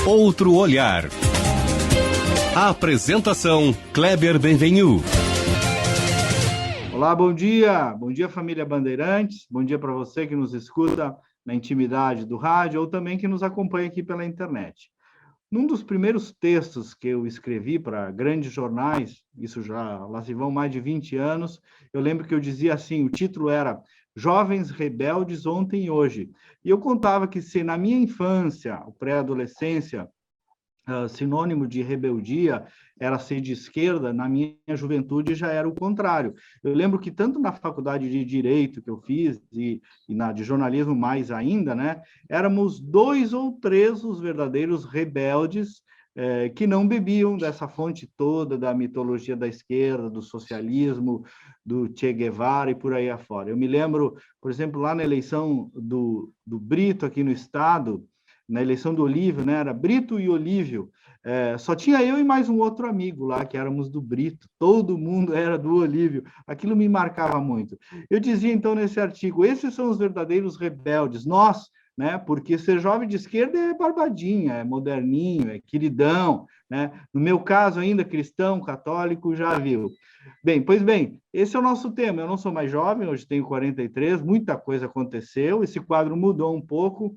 Outro olhar. A apresentação Kleber Benvenu. Olá, bom dia. Bom dia, família Bandeirantes. Bom dia para você que nos escuta na intimidade do rádio ou também que nos acompanha aqui pela internet. Num dos primeiros textos que eu escrevi para grandes jornais, isso lá se vão mais de 20 anos, eu lembro que eu dizia assim, o título era Jovens Rebeldes Ontem e Hoje. E eu contava que se na minha infância, pré-adolescência, sinônimo de rebeldia era ser de esquerda, na minha juventude já era o contrário. Eu lembro que tanto na faculdade de Direito que eu fiz e na de jornalismo mais ainda, né, éramos 2 ou 3 os verdadeiros rebeldes que não bebiam dessa fonte toda da mitologia da esquerda, do socialismo, do Che Guevara e por aí afora. Eu me lembro, por exemplo, lá na eleição do Brito aqui no estado, na eleição do Olívio, né? Era Brito e Olívio. Só tinha eu e mais um outro amigo lá, que éramos do Brito. Todo mundo era do Olívio. Aquilo me marcava muito. Eu dizia, então, nesse artigo, esses são os verdadeiros rebeldes. Nós, né? Porque ser jovem de esquerda é barbadinha, é moderninho, é queridão, né? No meu caso, ainda cristão, católico, já viu. Bem, pois bem, esse é o nosso tema. Eu não sou mais jovem, hoje tenho 43, muita coisa aconteceu, esse quadro mudou um pouco.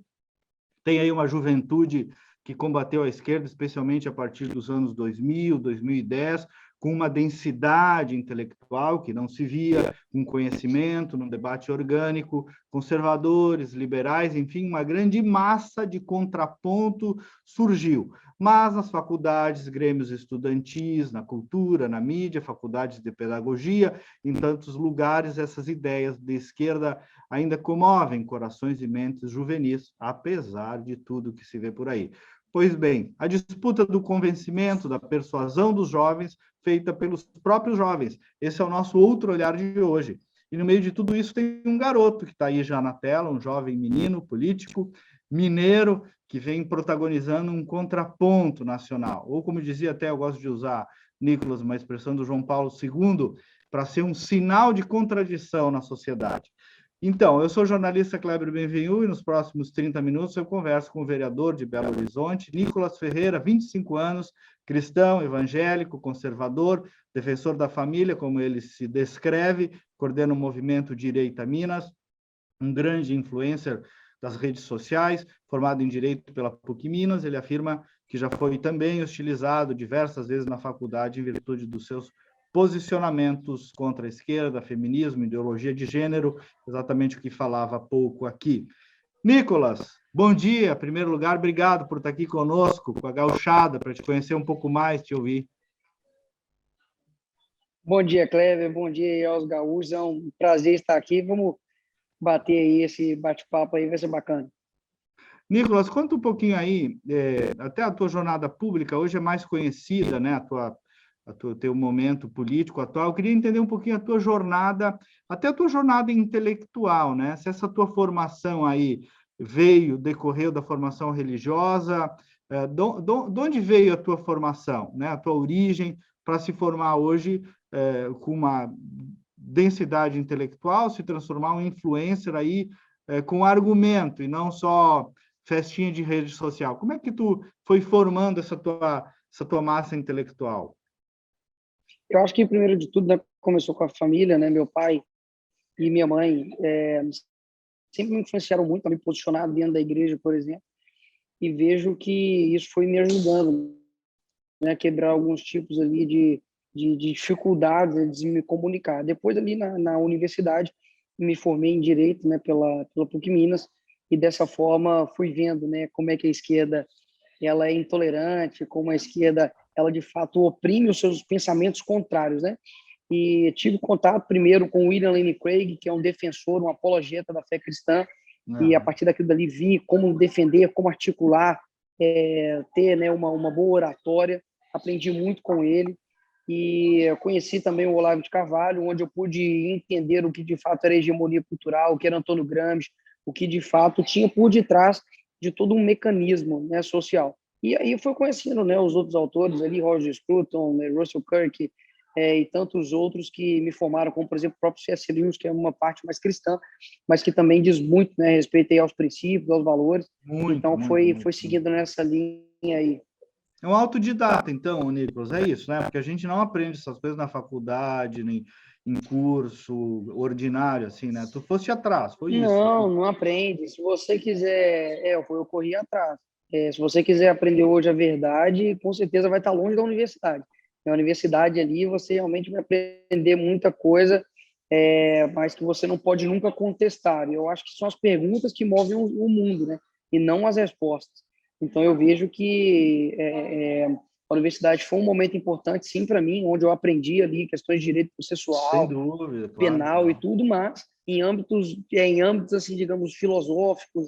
Tem aí uma juventude que combateu a esquerda, especialmente a partir dos anos 2000, 2010, com uma densidade intelectual que não se via, com conhecimento, num debate orgânico, conservadores, liberais, enfim, uma grande massa de contraponto surgiu. Mas nas faculdades, grêmios estudantis, na cultura, na mídia, faculdades de pedagogia, em tantos lugares, essas ideias de esquerda ainda comovem corações e mentes juvenis, apesar de tudo que se vê por aí. Pois bem, a disputa do convencimento, da persuasão dos jovens, feita pelos próprios jovens. Esse é o nosso outro olhar de hoje. E no meio de tudo isso tem um garoto que está aí já na tela, um jovem menino político, mineiro, que vem protagonizando um contraponto nacional. Ou, como dizia até, eu gosto de usar, Nicolas, uma expressão do João Paulo II, para ser um sinal de contradição na sociedade. Então, eu sou o jornalista Kleber Benvenu e nos próximos 30 minutos eu converso com o vereador de Belo Horizonte, Nicolas Ferreira, 25 anos, cristão, evangélico, conservador, defensor da família, como ele se descreve, coordena o movimento Direita Minas, um grande influencer das redes sociais, formado em Direito pela PUC Minas. Ele afirma que já foi também hostilizado diversas vezes na faculdade em virtude dos seus posicionamentos contra a esquerda, feminismo, ideologia de gênero, exatamente o que falava há pouco aqui. Nicolas, bom dia. Em primeiro lugar, obrigado por estar aqui conosco, com a Gauchada, para te conhecer um pouco mais, te ouvir. Bom dia, Kleber. Bom dia aos gaúchos. É um prazer estar aqui. Vamos bater aí esse bate-papo aí, vai ser bacana. Nicolas, conta um pouquinho aí, até a tua jornada pública hoje é mais conhecida, né? Teu momento político atual. Eu queria entender um pouquinho a tua jornada, até a tua jornada intelectual, né? Se essa tua formação aí decorreu da formação religiosa, de onde veio a tua formação, né? A tua origem para se formar hoje com uma densidade intelectual, se transformar um influencer aí com argumento e não só festinha de rede social. Como é que tu foi formando essa tua massa intelectual? Eu acho que, primeiro de tudo, né, começou com a família, né? Meu pai e minha mãe sempre me influenciaram muito a me posicionar dentro da igreja, por exemplo, e vejo que isso foi me ajudando, né, a quebrar alguns tipos ali de dificuldades de me comunicar. Depois, ali na universidade, me formei em Direito, né, pela PUC Minas, e dessa forma fui vendo, né, como é que a esquerda ela é intolerante, como a esquerda ela de fato oprime os seus pensamentos contrários, né? E tive contato primeiro com William Lane Craig, que é um defensor, um apologeta da fé cristã, e a partir daquilo dali vi como defender, como articular, ter, né, uma boa oratória. Aprendi muito com ele e conheci também o Olavo de Carvalho, onde eu pude entender o que de fato era hegemonia cultural, o que era Antônio Gramsci, o que de fato tinha por detrás de todo um mecanismo, né, social. E aí foi conhecendo, né, os outros autores ali, Roger Scruton, né, Russell Kirk, e tantos outros que me formaram, como, por exemplo, o próprio C.S. Lewis, que é uma parte mais cristã, mas que também diz muito, né, a respeito aí aos princípios, aos valores. Muito, Então, muito, foi muito, muito. seguindo nessa linha aí. É um autodidata, então, Nicolas, é isso, né? Porque a gente não aprende essas coisas na faculdade, nem em curso ordinário, assim, né? Tu foste atrás, foi isso. Não, não aprende. Se você quiser, eu corri atrás. Se você quiser aprender hoje a verdade, com certeza vai estar longe da universidade. Na universidade ali você realmente vai aprender muita coisa, mas que você não pode nunca contestar. Eu acho que são as perguntas que movem o mundo, né? E não as respostas. Então eu vejo que a universidade foi um momento importante, sim, para mim, onde eu aprendi ali questões de direito Sem processual, dúvida, claro, penal e claro. tudo, mas em âmbitos assim, digamos, filosóficos,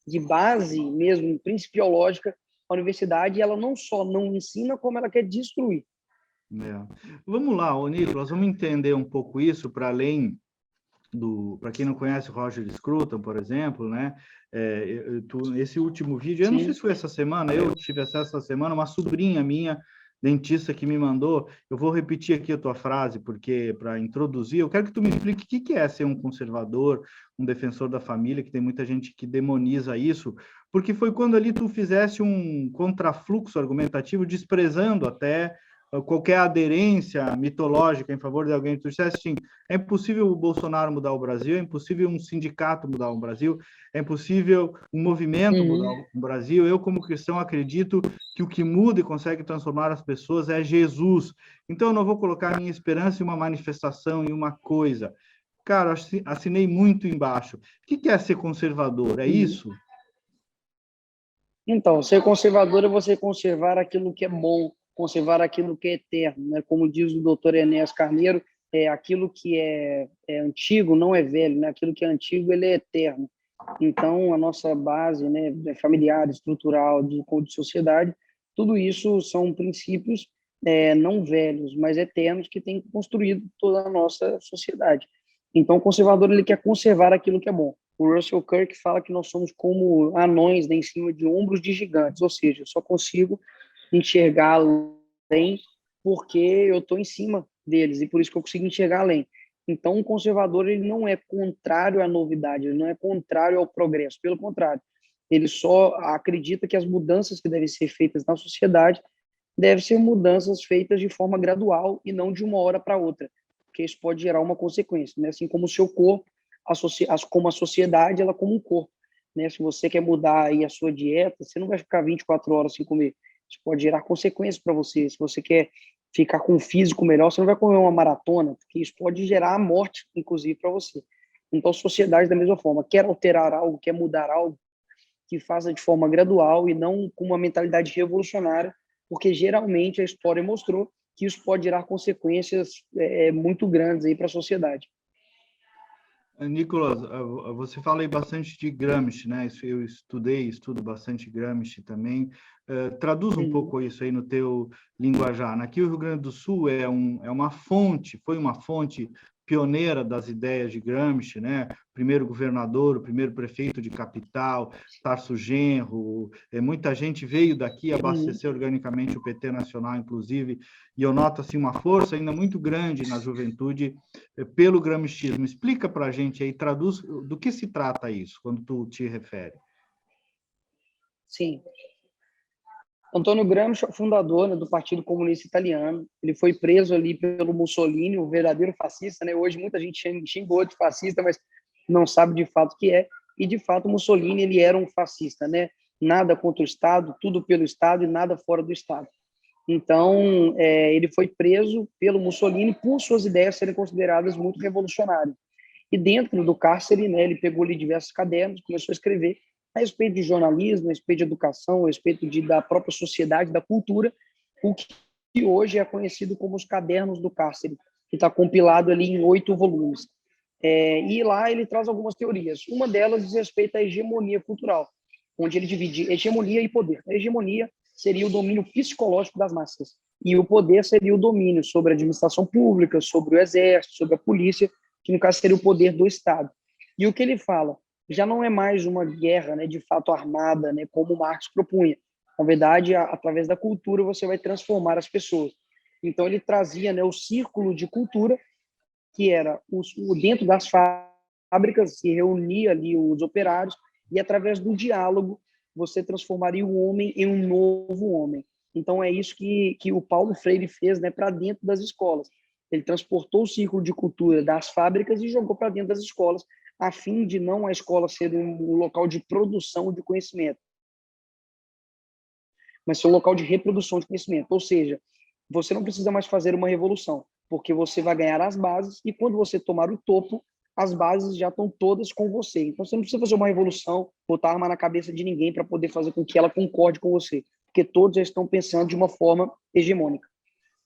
de base mesmo, principiológica, a universidade ela não só não ensina, como ela quer destruir. Vamos lá, ô Nicolas, vamos entender um pouco isso para além para quem não conhece o Roger Scruton, por exemplo, né? Esse último vídeo, eu não sei Sim. se foi essa semana, eu tive acesso essa semana, uma sobrinha minha, dentista, que me mandou. Eu vou repetir aqui a tua frase, porque para introduzir, eu quero que tu me explique o que é ser um conservador, um defensor da família, que tem muita gente que demoniza isso, porque foi quando ali tu fizesse um contrafluxo argumentativo, desprezando até qualquer aderência mitológica em favor de alguém. Tu disseste assim: é impossível o Bolsonaro mudar o Brasil, é impossível um sindicato mudar o Brasil, é impossível um movimento mudar Uhum. o Brasil. Eu, como cristão, acredito que o que muda e consegue transformar as pessoas é Jesus. Então, eu não vou colocar minha esperança em uma manifestação, em uma coisa. Cara, assinei muito embaixo. O que é ser conservador? É Uhum. isso? Então, ser conservador é você conservar aquilo que é bom, conservar aquilo que é eterno, né? Como diz o doutor Enéas Carneiro, aquilo que é antigo não é velho, né? Aquilo que é antigo ele é eterno. Então, a nossa base, né, familiar, estrutural, de sociedade, tudo isso são princípios não velhos, mas eternos que têm construído toda a nossa sociedade. Então, o conservador ele quer conservar aquilo que é bom. O Russell Kirk fala que nós somos como anões, né, em cima de ombros de gigantes, ou seja, eu só consigo enxergar além porque eu estou em cima deles e por isso que eu consigo enxergar além. Então, o conservador ele não é contrário à novidade, ele não é contrário ao progresso, pelo contrário, ele só acredita que as mudanças que devem ser feitas na sociedade devem ser mudanças feitas de forma gradual e não de uma hora para outra, porque isso pode gerar uma consequência, né? Assim como o seu corpo, como a sociedade, ela como um corpo, né? Se você quer mudar aí a sua dieta, você não vai ficar 24 horas sem comer, isso pode gerar consequências para você. Se você quer ficar com um físico melhor, você não vai correr uma maratona, porque isso pode gerar a morte, inclusive, para você. Então, a sociedade, da mesma forma, quer alterar algo, quer mudar algo, que faça de forma gradual e não com uma mentalidade revolucionária, porque geralmente a história mostrou que isso pode gerar consequências muito grandes aí para a sociedade. Nicolas, você fala aí bastante de Gramsci, né? Eu estudo bastante Gramsci também. Traduz um Uhum. pouco isso aí no teu linguajar. Aqui o Rio Grande do Sul é uma fonte, foi uma fonte pioneira das ideias de Gramsci, né? O primeiro governador, o primeiro prefeito de capital, Tarso Genro, muita gente veio daqui Uhum. abastecer organicamente o PT Nacional, inclusive, e eu noto assim uma força ainda muito grande na juventude pelo gramscismo. Explica para a gente aí, traduz do que se trata isso, quando tu te refere. Sim. Antônio Gramsci é o fundador, né, do Partido Comunista Italiano. Ele foi preso ali pelo Mussolini, o verdadeiro fascista, né? Hoje muita gente xingou de fascista, mas não sabe de fato o que é. E de fato Mussolini ele era um fascista, né? Nada contra o Estado, tudo pelo Estado e nada fora do Estado. Então, ele foi preso pelo Mussolini por suas ideias serem consideradas muito revolucionárias. E dentro do cárcere, né, ele pegou ali diversos cadernos, começou a escrever a respeito de jornalismo, a respeito de educação, a respeito da própria sociedade, da cultura, o que hoje é conhecido como os Cadernos do Cárcere, que está compilado ali em 8 volumes. E lá ele traz algumas teorias. Uma delas diz respeito à hegemonia cultural, onde ele divide hegemonia e poder. A hegemonia seria o domínio psicológico das massas, e o poder seria o domínio sobre a administração pública, sobre o exército, sobre a polícia, que no caso seria o poder do Estado. E o que ele fala? Já não é mais uma guerra, né, de fato armada, né, como Marx propunha. Na verdade, através da cultura, você vai transformar as pessoas. Então, ele trazia, né, o círculo de cultura, que era dentro das fábricas, se reunia ali os operários, e através do diálogo você transformaria o homem em um novo homem. Então, é isso que o Paulo Freire fez, né, para dentro das escolas. Ele transportou o círculo de cultura das fábricas e jogou para dentro das escolas, a fim de não a escola ser um local de produção de conhecimento, mas ser um local de reprodução de conhecimento. Ou seja, você não precisa mais fazer uma revolução, porque você vai ganhar as bases e quando você tomar o topo, as bases já estão todas com você. Então, você não precisa fazer uma revolução, botar arma na cabeça de ninguém para poder fazer com que ela concorde com você, porque todos já estão pensando de uma forma hegemônica.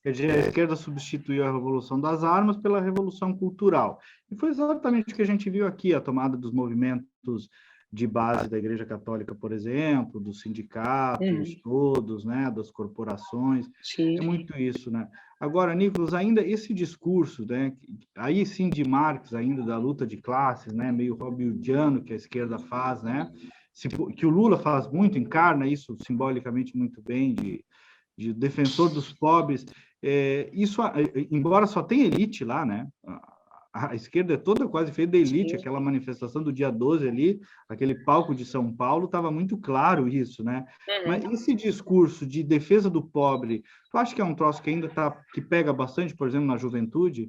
Quer dizer, a esquerda substituiu a revolução das armas pela revolução cultural. E foi exatamente o que a gente viu aqui, a tomada dos movimentos de base da Igreja Católica, por exemplo, dos sindicatos todos, né, das corporações. Sim. É muito isso, né? Agora, Nicolas, ainda esse discurso, né, aí sim de Marx, ainda da luta de classes, né, meio hobbesiano que a esquerda faz, né, que o Lula faz muito, encarna isso simbolicamente muito bem, de defensor dos pobres, isso, embora só tenha elite lá, né? A esquerda é toda quase feita da elite, Sim. aquela manifestação do dia 12 ali, aquele palco de São Paulo, estava muito claro isso, né? Mas esse discurso de defesa do pobre, tu acha que é um troço que ainda que pega bastante, por exemplo, na juventude?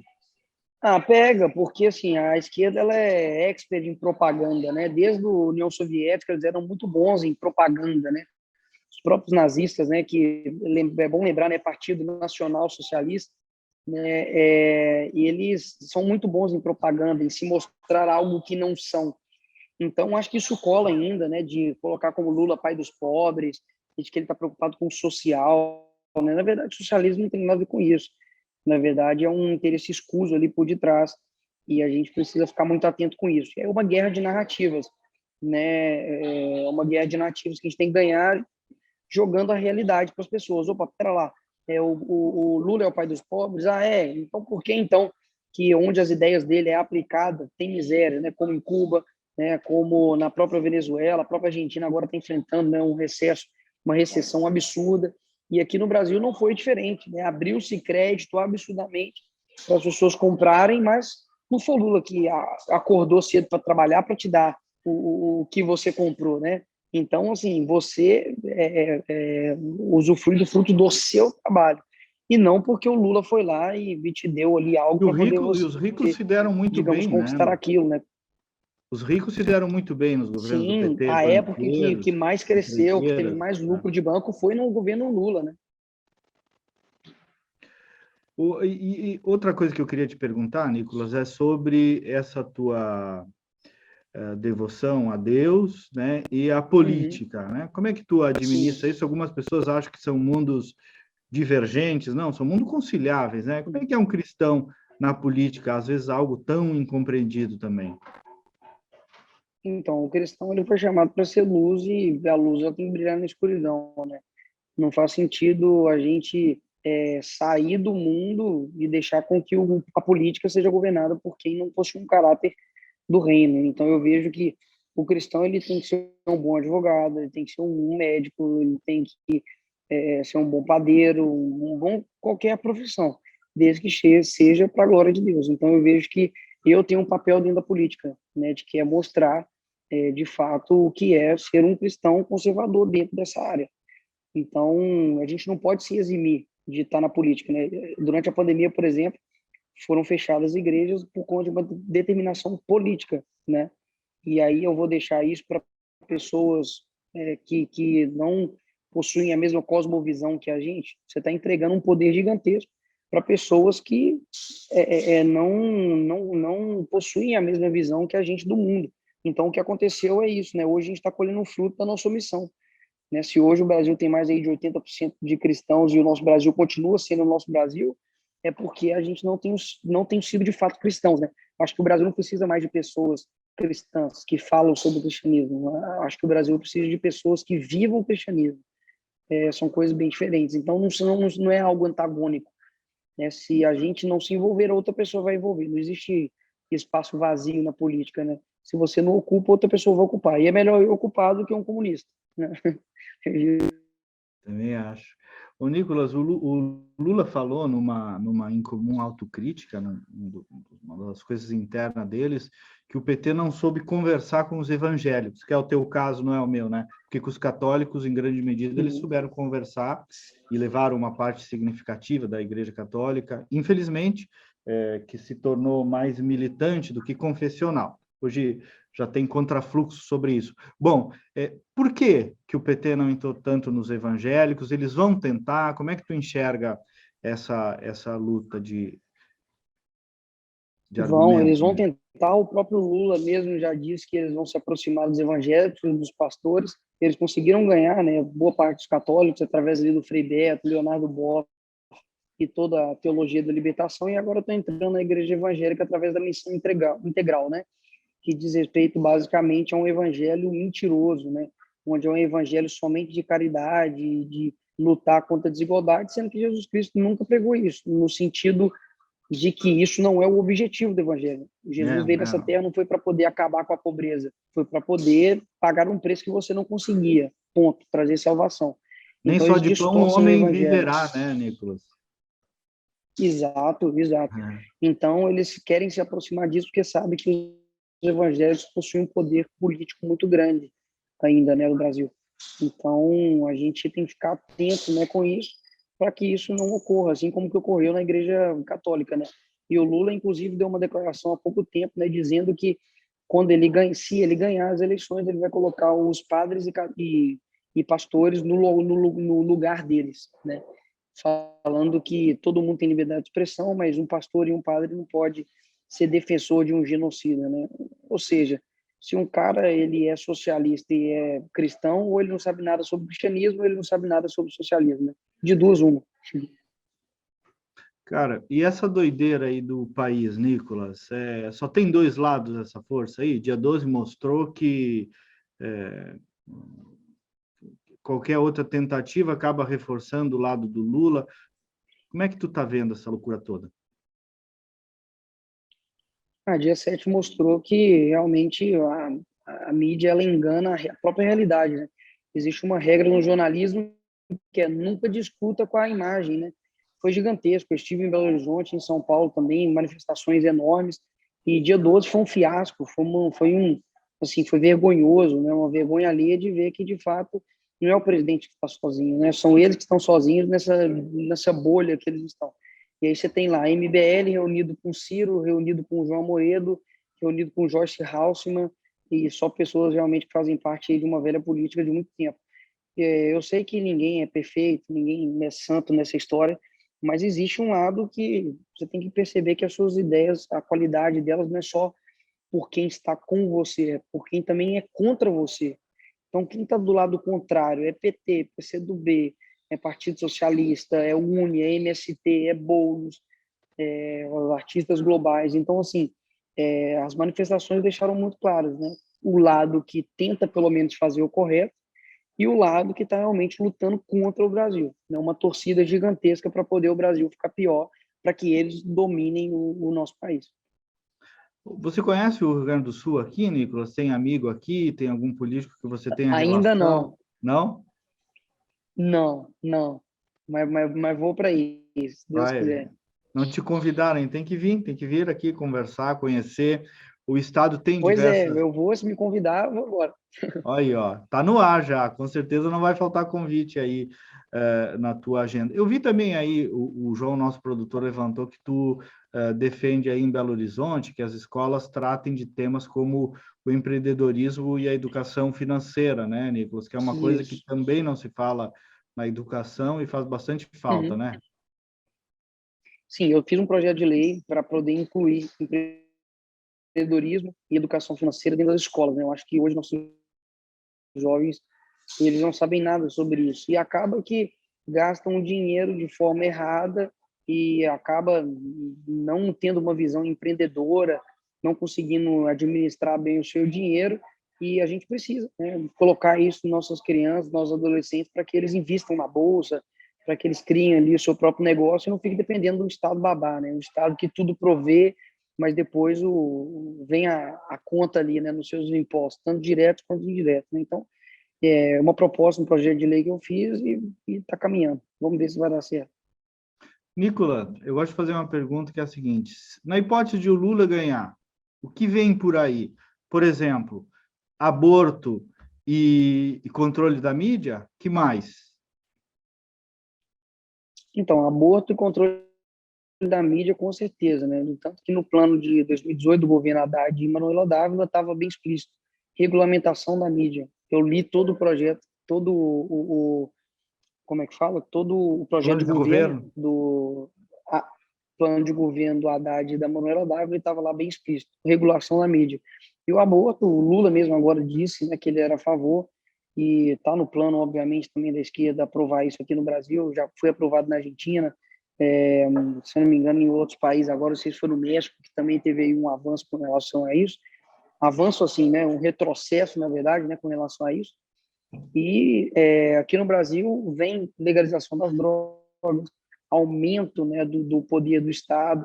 Pega, porque assim, a esquerda ela é expert em propaganda, né? Desde a União Soviética eles eram muito bons em propaganda, né? Os próprios nazistas, né? Que é bom lembrar, né? Partido Nacional Socialista, né? E eles são muito bons em propaganda, em se mostrar algo que não são. Então, acho que isso cola ainda, né? De colocar como Lula pai dos pobres, de que ele está preocupado com o social, né? Na verdade, o socialismo não tem nada a ver com isso. Na verdade, é um interesse escuso ali por detrás e a gente precisa ficar muito atento com isso. É uma guerra de narrativas, né? É uma guerra de narrativas que a gente tem que ganhar jogando a realidade para as pessoas. Opa, pera lá, o Lula é o pai dos pobres? Então por que então que onde as ideias dele é aplicada tem miséria, né? Como em Cuba, né? Como na própria Venezuela, a própria Argentina agora está enfrentando, né, um recesso, uma recessão absurda. E aqui no Brasil não foi diferente, né? Abriu-se crédito absurdamente para as pessoas comprarem, mas não foi o Lula que acordou cedo para trabalhar para te dar o que você comprou, né? Então, assim, você usufrui do fruto do seu trabalho. E não porque o Lula foi lá e te deu ali algo para poder E você, os ricos se deram muito digamos, bem, né? conquistar aquilo, né? Os ricos se deram muito bem nos governos do Sim, PT, a época que banqueiros, mais cresceu, que teve empreiteiras, mais né? lucro de banco foi no governo Lula, né? E outra coisa que eu queria te perguntar, Nicolas, é sobre essa tua devoção a Deus, né, e a política, né? Como é que tu administra isso? Algumas pessoas acham que são mundos divergentes, não, são mundos conciliáveis, né? Como é que é um cristão na política? Às vezes algo tão incompreendido também. Então, o cristão ele foi chamado para ser luz e a luz ela tem que brilhar na escuridão, né? Não faz sentido a gente sair do mundo e deixar com que a política seja governada por quem não possui um caráter do reino. Então, eu vejo que o cristão ele tem que ser um bom advogado, ele tem que ser um médico, ele tem que ser um bom padeiro, um bom qualquer profissão, desde que seja para a glória de Deus. Então, eu vejo que eu tenho um papel dentro da política, né, de que é mostrar, de fato, o que é ser um cristão conservador dentro dessa área. Então, a gente não pode se eximir de estar na política, né? Durante a pandemia, por exemplo, foram fechadas igrejas por conta de uma determinação política, né? E aí eu vou deixar isso para pessoas que não possuem a mesma cosmovisão que a gente. Você está entregando um poder gigantesco para pessoas que não possuem a mesma visão que a gente do mundo. Então, o que aconteceu é isso, né? Hoje a gente está colhendo o fruto da nossa omissão. Né? Se hoje o Brasil tem mais aí de 80% de cristãos e o nosso Brasil continua sendo o nosso Brasil, é porque a gente não tem sido de fato cristãos, né? Acho que o Brasil não precisa mais de pessoas cristãs que falam sobre o cristianismo. Acho que o Brasil precisa de pessoas que vivam o cristianismo. São coisas bem diferentes. Então, não é algo antagônico. Né? Se a gente não se envolver, outra pessoa vai envolver. Não existe espaço vazio na política, né? Se você não ocupa, outra pessoa vai ocupar. E é melhor eu ocupar do que um comunista, né? Também acho. O Nicolas, o Lula falou numa incomum autocrítica, uma das coisas internas deles, que o PT não soube conversar com os evangélicos, que é o teu caso, não é o meu, né? Porque com os católicos, em grande medida, eles souberam conversar e levaram uma parte significativa da Igreja Católica, infelizmente, que se tornou mais militante do que confessional. Hoje já tem contrafluxo sobre isso. Bom, por que o PT não entrou tanto nos evangélicos? Eles vão tentar? Como é que tu enxerga essa luta de Eles argumento, vão né? tentar, o próprio Lula mesmo já disse que eles vão se aproximar dos evangélicos, dos pastores, eles conseguiram ganhar, né, boa parte dos católicos, através ali do Frei Beto, Leonardo Boff e toda a teologia da libertação, e agora estão entrando na igreja evangélica através da missão integral, né, que diz respeito basicamente a um evangelho mentiroso, né, onde é um evangelho somente de caridade, de lutar contra a desigualdade, sendo que Jesus Cristo nunca pregou isso, no sentido de que isso não é o objetivo do evangelho. Jesus veio nessa terra não foi para poder acabar com a pobreza, foi para poder pagar um preço que você não conseguia, ponto, trazer salvação. Nem Então só eles de pão o distorcem o homem evangelho. viverá, né, Nicolas? Exato. É. Então eles querem se aproximar disso porque sabem que os evangélicos possuem um poder político muito grande ainda, né, no Brasil. Então a gente tem que ficar atento, né, com isso, para que isso não ocorra, assim como que ocorreu na Igreja Católica, né? E o Lula, inclusive, deu uma declaração há pouco tempo, né, dizendo que quando ele ganha, se ele ganhar as eleições, ele vai colocar os padres e pastores no lugar deles, né? Falando que todo mundo tem liberdade de expressão, mas um pastor e um padre não pode ser defensor de um genocida, né? Ou seja, se um cara ele é socialista e é cristão, ou ele não sabe nada sobre cristianismo, ou ele não sabe nada sobre socialismo, né? De duas, uma. Cara, e essa doideira aí do país, Nicolas, só tem dois lados dessa força aí? Dia 12 mostrou que é, qualquer outra tentativa acaba reforçando o lado do Lula. Como é que tu tá vendo essa loucura toda? Dia 7 mostrou que realmente a mídia ela engana a própria realidade, né? Existe uma regra no jornalismo que é nunca discuta com a imagem, né? Foi gigantesco. Eu estive em Belo Horizonte, em São Paulo também, manifestações enormes. E dia 12 foi um fiasco, assim, foi vergonhoso, né? Uma vergonha alheia de ver que, de fato, não é o presidente que está sozinho, né? São eles que estão sozinhos nessa bolha que eles estão. E aí você tem lá a MBL reunido com Ciro, reunido com João Amoedo, reunido com Joyce Halsemann, e só pessoas realmente que fazem parte de uma velha política de muito tempo. Eu sei que ninguém é perfeito, ninguém é santo nessa história, mas existe um lado que você tem que perceber que as suas ideias, a qualidade delas não é só por quem está com você, é por quem também é contra você. Então, quem está do lado contrário é PT, PCdoB, é Partido Socialista, é UNE, é MST, é Boulos, os artistas globais. Então, assim, as manifestações deixaram muito claras, né? O lado que tenta, pelo menos, fazer o correto e o lado que está realmente lutando contra o Brasil. Né? Uma torcida gigantesca para poder o Brasil ficar pior, para que eles dominem o nosso país. Você conhece o Rio Grande do Sul aqui, Nicolas? Tem amigo aqui? Tem algum político que você tenha Ainda relação? não. Não? Não. Mas vou para isso, se Deus Vai. quiser. Não te convidarem, tem que vir aqui conversar, conhecer. O estado tem Pois é, diversas. eu vou, se me convidar, eu vou embora. Olha aí, ó, tá no ar já. Com certeza não vai faltar convite aí na tua agenda. Eu vi também aí o João, nosso produtor, levantou que tu defende aí em Belo Horizonte que as escolas tratem de temas como o empreendedorismo e a educação financeira, né, Nicolas? Que é uma coisa que Isso. também não se fala na educação e faz bastante falta, Uhum. né? Sim, eu fiz um projeto de lei para poder incluir empreendedorismo e educação financeira dentro das escolas. Né? Eu acho que hoje nossos jovens eles não sabem nada sobre isso e acaba que gastam o dinheiro de forma errada e acaba não tendo uma visão empreendedora, não conseguindo administrar bem o seu dinheiro, e a gente precisa, né, colocar isso nas nossas crianças, nossos adolescentes, para que eles invistam na bolsa, para que eles criem ali o seu próprio negócio e não fiquem dependendo do Estado babá, né? Um Estado que tudo provê, mas depois vem a conta ali, né, nos seus impostos, tanto diretos quanto indiretos. Né? Então, é uma proposta, um projeto de lei que eu fiz e está caminhando. Vamos ver se vai dar certo. Nicolas, eu gosto de fazer uma pergunta que é a seguinte: na hipótese de o Lula ganhar, o que vem por aí? Por exemplo, aborto e controle da mídia? Que mais? Então, aborto e controle da mídia, com certeza, né? No tanto que no plano de 2018 do governo Haddad e Manuela Dávila estava bem explícito: regulamentação da mídia. Eu li todo o projeto, todo como é que fala? Todo o projeto Plano de de governo governo? plano de governo do Haddad e da Manuela Dávila, estava lá bem explícito: regulação da mídia. E o aborto, o Lula mesmo agora disse, né, que ele era a favor, e está no plano, obviamente, também da esquerda aprovar isso aqui no Brasil. Já foi aprovado na Argentina, se não me engano, em outros países. Agora, não sei se foi no México, que também teve aí um avanço com relação a isso. Avanço, assim, né, um retrocesso, na verdade, né, com relação a isso. E aqui no Brasil vem legalização das drogas, aumento, né, do poder do Estado,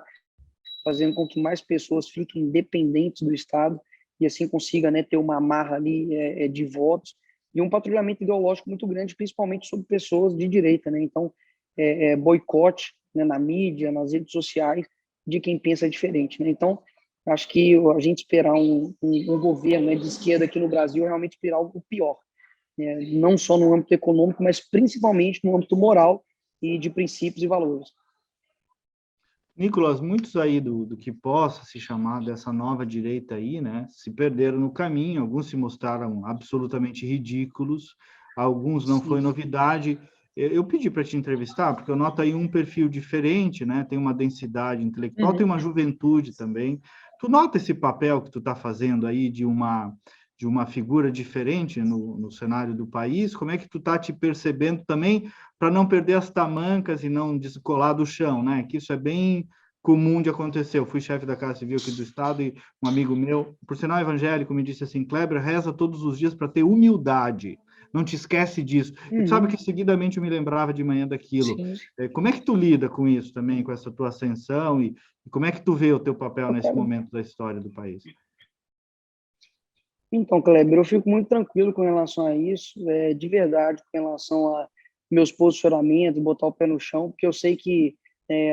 fazendo com que mais pessoas fiquem dependentes do Estado e assim consiga, né, ter uma amarra ali de votos e um patrulhamento ideológico muito grande, principalmente sobre pessoas de direita, né? Então, boicote, né, na mídia, nas redes sociais, de quem pensa diferente, né? Então, acho que a gente esperar um governo, né, de esquerda aqui no Brasil é realmente esperar algo pior, né? Não só no âmbito econômico, mas principalmente no âmbito moral e de princípios e valores. Nicolas, muitos aí do que possa se chamar dessa nova direita aí, né, se perderam no caminho, alguns se mostraram absolutamente ridículos, alguns não foi Sim. novidade. Eu pedi para te entrevistar, porque eu noto aí um perfil diferente, né, tem uma densidade intelectual, tem Uhum. uma juventude também. Tu nota esse papel que tu está fazendo aí de uma figura diferente no cenário do país? Como é que tu está te percebendo também para não perder as tamancas e não descolar do chão, né? Que isso é bem comum de acontecer. Eu fui chefe da Casa Civil aqui do Estado e um amigo meu, por sinal evangélico, me disse assim: Kleber, reza todos os dias para ter humildade. Não te esquece disso. E tu sabe Uhum. que seguidamente eu me lembrava de manhã daquilo. Sim. Como é que tu lida com isso também, com essa tua ascensão e como é que tu vê o teu papel nesse Cara, momento da história do país? então, Kleber, eu fico muito tranquilo com relação a isso, de verdade, com relação a meus posicionamentos, botar o pé no chão, porque eu sei que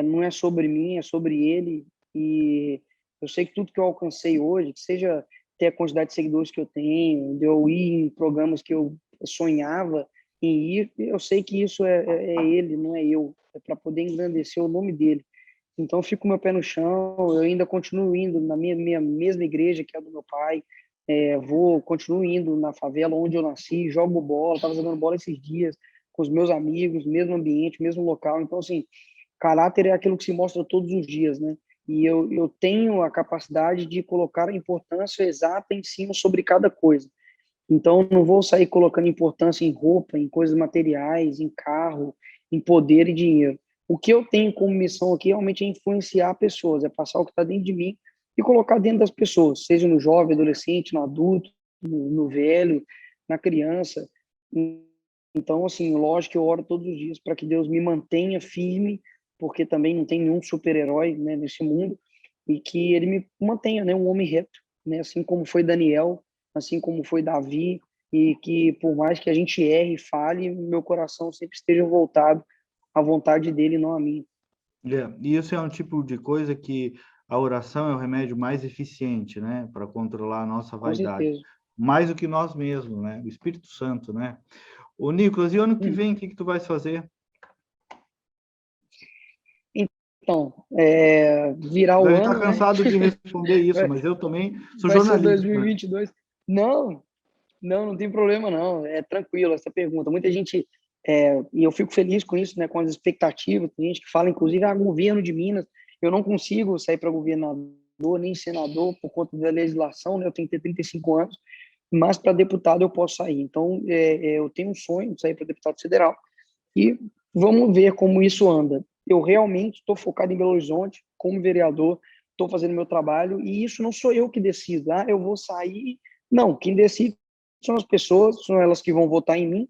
não é sobre mim, é sobre ele, e eu sei que tudo que eu alcancei hoje, que seja ter a quantidade de seguidores que eu tenho, de eu ir em programas que eu sonhava em ir, eu sei que isso é ele, não é eu, é para poder engrandecer o nome dele. Então, eu fico com o meu pé no chão, eu ainda continuo indo na minha mesma igreja, que é a do meu pai, continuo indo na favela onde eu nasci, jogo bola, estava jogando bola esses dias com os meus amigos, mesmo ambiente, mesmo local. Então, assim, caráter é aquilo que se mostra todos os dias, né? E eu tenho a capacidade de colocar a importância exata em cima sobre cada coisa. Então, não vou sair colocando importância em roupa, em coisas materiais, em carro, em poder e dinheiro. O que eu tenho como missão aqui realmente é influenciar pessoas, é passar o que está dentro de mim e colocar dentro das pessoas, seja no jovem, adolescente, no adulto, no velho, na criança. Então, assim, lógico que eu oro todos os dias para que Deus me mantenha firme, porque também não tem nenhum super-herói, né, nesse mundo, e que ele me mantenha, né, um homem reto, né, assim como foi Daniel, assim como foi Davi, e que por mais que a gente erre e fale, meu coração sempre esteja voltado à vontade dele, não a mim. E isso é um tipo de coisa que a oração é o remédio mais eficiente, né, para controlar a nossa Com vaidade, certeza. mais do que nós mesmos, né, o Espírito Santo, né? Ô, Nicolas, e ano que Hum. vem, o que que tu vais fazer? Então, virar Tu o deve estar ano, né? cansado de responder isso, Vai, mas eu também sou vai ser jornalista. 2022. Não, não tem problema, não. É tranquilo essa pergunta. Muita gente, e eu fico feliz com isso, né, com as expectativas. Tem gente que fala, inclusive, governo de Minas. Eu não consigo sair para governador nem senador por conta da legislação, né? Eu tenho que ter 35 anos, mas para deputado eu posso sair. Então, eu tenho um sonho de sair para deputado federal e vamos ver como isso anda. Eu realmente estou focado em Belo Horizonte, como vereador, estou fazendo meu trabalho e isso não sou eu que decido. Eu vou sair. Não, quem decide são as pessoas, são elas que vão votar em mim.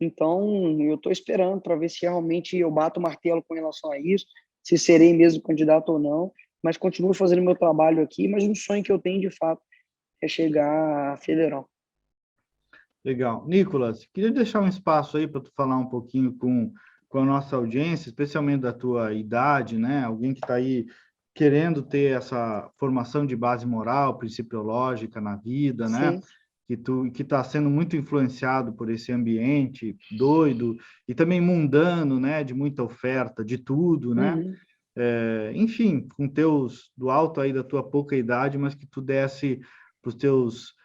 Então, eu estou esperando para ver se realmente eu bato o martelo com relação a isso, se serei mesmo candidato ou não, mas continuo fazendo meu trabalho aqui. Mas um sonho que eu tenho, de fato, é chegar a federal. Legal. Nicolas, queria deixar um espaço aí para tu falar um pouquinho com a nossa audiência, especialmente da tua idade, né? Alguém que está aí querendo ter essa formação de base moral, principiológica na vida, né? Sim. Que está sendo muito influenciado por esse ambiente doido e também mundano, né? De muita oferta, de tudo, né? Uhum. Enfim, com teus do alto aí da tua pouca idade, mas que tu desse para os teus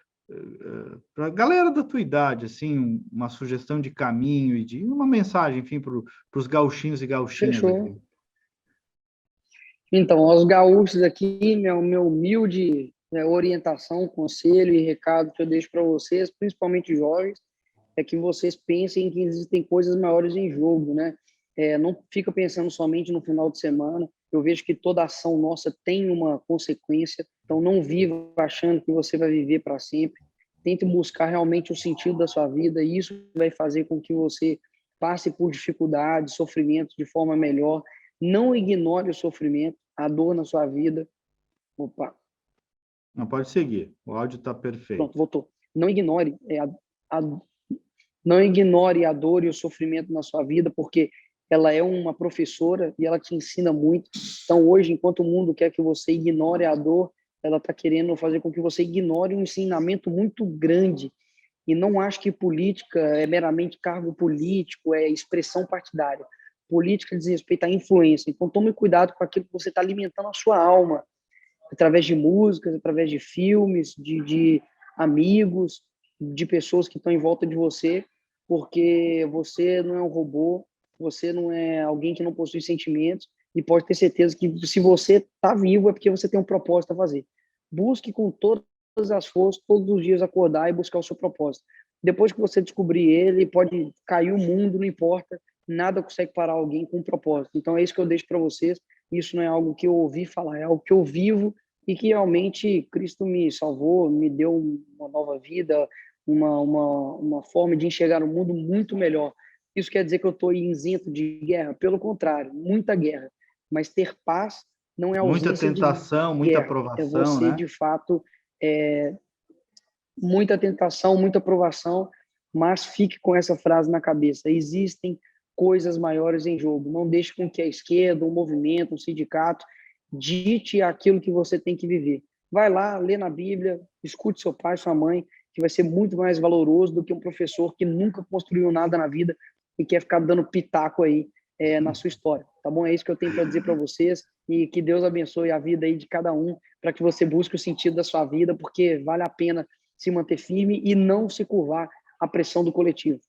para a galera da tua idade, assim, uma sugestão de caminho e de uma mensagem, enfim, para os gauchinhos e gauchinhas aqui. Fechou. Então, aos gaúchos aqui, meu humilde orientação, conselho e recado que eu deixo para vocês, principalmente jovens, é que vocês pensem que existem coisas maiores em jogo, né? Não fica pensando somente no final de semana. Eu vejo que toda ação nossa tem uma consequência, então não viva achando que você vai viver para sempre. Tente buscar realmente o sentido da sua vida, e isso vai fazer com que você passe por dificuldades, sofrimentos de forma melhor. Não ignore o sofrimento, a dor na sua vida. Opa, Não pode seguir, o áudio está pronto, perfeito. voltou. Não ignore a, não ignore a dor e o sofrimento na sua vida, porque ela é uma professora e ela te ensina muito. Então, hoje, enquanto o mundo quer que você ignore a dor, ela está querendo fazer com que você ignore um ensinamento muito grande. E não acho que política é meramente cargo político, é expressão partidária. Política diz respeito à influência. Então, tome cuidado com aquilo que você está alimentando a sua alma, através de músicas, através de filmes, de amigos, de pessoas que estão em volta de você, porque você não é um robô, você não é alguém que não possui sentimentos, e pode ter certeza que se você está vivo é porque você tem um propósito a fazer. Busque com todas as forças, todos os dias acordar e buscar o seu propósito. Depois que você descobrir ele, pode cair o mundo, não importa, nada consegue parar alguém com um propósito. Então é isso que eu deixo para vocês. Isso não é algo que eu ouvi falar, é algo que eu vivo e que realmente Cristo me salvou, me deu uma nova vida, uma forma de enxergar o mundo muito melhor. Isso quer dizer que eu estou isento de guerra? Pelo contrário, muita guerra. Mas ter paz não é Muita ausência de tentação, muita guerra, é aprovação, você, né? de fato, muita tentação, muita provação, mas fique com essa frase na cabeça: existem coisas maiores em jogo. Não deixe com que a esquerda, um movimento, um sindicato dite aquilo que você tem que viver. Vai lá, lê na Bíblia, escute seu pai, sua mãe, que vai ser muito mais valoroso do que um professor que nunca construiu nada na vida e quer ficar dando pitaco aí na sua história, tá bom? É isso que eu tenho para dizer para vocês, e que Deus abençoe a vida aí de cada um, para que você busque o sentido da sua vida, porque vale a pena se manter firme e não se curvar à pressão do coletivo.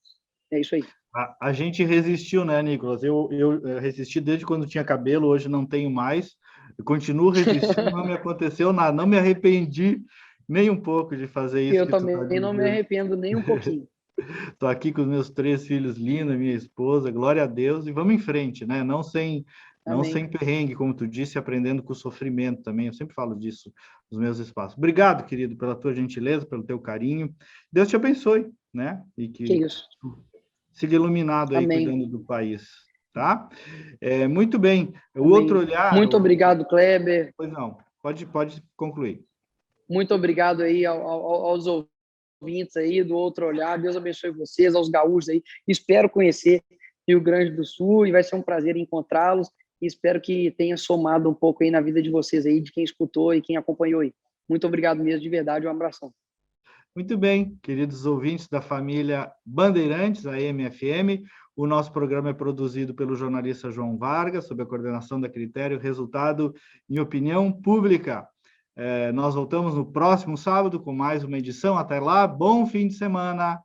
É isso aí. A gente resistiu, né, Nicolas? Eu resisti desde quando tinha cabelo, hoje não tenho mais. Eu continuo resistindo, não me aconteceu nada, não me arrependi nem um pouco de fazer isso Eu que tu está também não me dizendo. arrependo nem um pouquinho. Estou aqui com os meus 3 filhos lindos, minha esposa, glória a Deus, e vamos em frente, né? Não sem Amém. perrengue, como tu disse, aprendendo com o sofrimento também. Eu sempre falo disso nos meus espaços. Obrigado, querido, pela tua gentileza, pelo teu carinho. Deus te abençoe, né? E Que que isso. siga iluminado aí, Amém. cuidando do país, tá? Muito bem. O outro Amém. olhar... Muito obrigado, Kleber. Pois não, pode concluir. Muito obrigado aí aos ouvintes aí do Outro Olhar. Deus abençoe vocês, aos gaúchos aí. Espero conhecer Rio Grande do Sul e vai ser um prazer encontrá-los. E espero que tenha somado um pouco aí na vida de vocês aí, de quem escutou e quem acompanhou aí. Muito obrigado mesmo, de verdade. Um abração. Muito bem, queridos ouvintes da família Bandeirantes, a MFM, o nosso programa é produzido pelo jornalista João Vargas, sob a coordenação da Critério, resultado em opinião pública. Nós voltamos no próximo sábado com mais uma edição. Até lá, bom fim de semana!